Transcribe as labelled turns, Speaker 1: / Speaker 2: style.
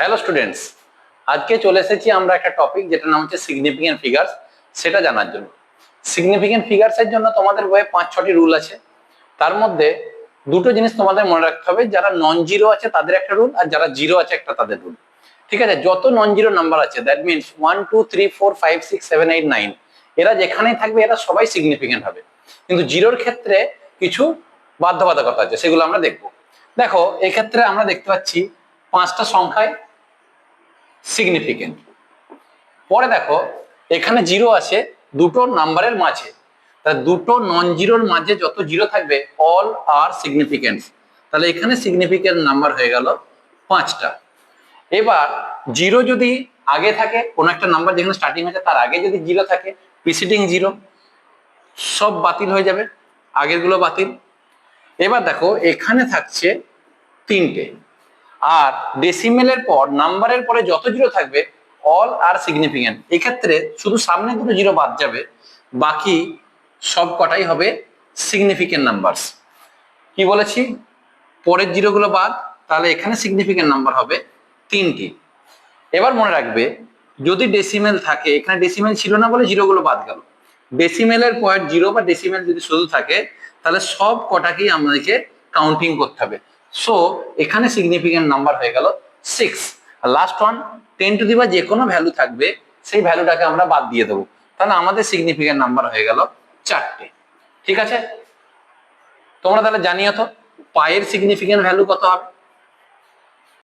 Speaker 1: Hello students, আজকে চলে এসেছি আমরা একটা টপিক যেটা নাম হচ্ছে সিগনিফিকেন্ট ফিগার্স, সেটা জানার জন্য। সিগনিফিকেন্ট ফিগার্সের জন্য তোমাদের বইয়ে 5-6টি রুল আছে। তার মধ্যে দুটো জিনিস তোমাদের মনে রাখতে হবে, যারা নন জিরো আছে তাদের একটা রুল, আর যারা জিরো আছে একটা তাদের রুল। ঠিক আছে, যত নন জিরো নাম্বার আছে, দ্যাট মিনস 1 2 3 4 5 6 7 8 9, এরা যেখানেই থাকবে এরা সবাই সিগনিফিকেন্ট হবে। কিন্তু জিরোর ক্ষেত্রে কিছু বাধ্যবাধকতা আছে, সেগুলো আমরা দেখবো। দেখো, এক্ষেত্রে আমরা দেখতে পাচ্ছি 5টা সংখ্যায় সিগনিফিকেন্ট। পরে দেখো, এখানে জিরো আছে দুটো নাম্বারের মাঝে, তা দুটো নন জিরোর মাঝে যত জিরো থাকবে অল আর সিগনিফিকেন্ট। তাহলে এখানে সিগনিফিকেন্ট নাম্বার হয়ে গেল 5টা। এবার জিরো যদি আগে থাকে, কোন একটা নাম্বার যেখানে স্টার্টিং হয়েছে তার আগে যদি জিরো থাকে, প্রিসিডিং জিরো, সব বাতিল হয়ে যাবে, আগের গুলো বাতিল। এবার দেখো, এখানে থাকছে 3টে, আর ডেসিমেলের পর নাম্বারের পরে যত জিরো থাকবে অল আর সিগনিফিকেন্ট। এক্ষেত্রে শুধু সামনে দুটো জিরো বাদ যাবে, বাকি সব কটাই হবে সিগনিফিকেন্ট নাম্বারস। কি বলেছি? পরের জিরোগুলো বাদ, তাহলে এখানে সিগনিফিকেন্ট নাম্বার হবে 3টি। এবার মনে রাখবে, যদি ডেসিমেল থাকে, এখানে ডেসিমেল ছিল না বলে জিরোগুলো বাদ গেল, ডেসিমেলের পর জিরো বা ডেসিমেল যদি শুধু থাকে তাহলে সব কটাকেই আমাদেরকে কাউন্টিং করতে হবে। সো এখানে সিগনিফিকেন্ট নাম্বার হয়ে গেল 6। আর লাস্ট ওয়ান 10 টু দি পাওয়ার যে কোনো ভ্যালু থাকবে সেই ভ্যালুটাকে আমরা বাদ দিয়ে দেবো, তাহলে আমাদের সিগনিফিকেন্ট নাম্বার হয়ে গেল 4টে। ঠিক আছে, তোমরা তাহলে জানিও তো পায়ের সিগনিফিকেন্ট ভ্যালু কত হবে।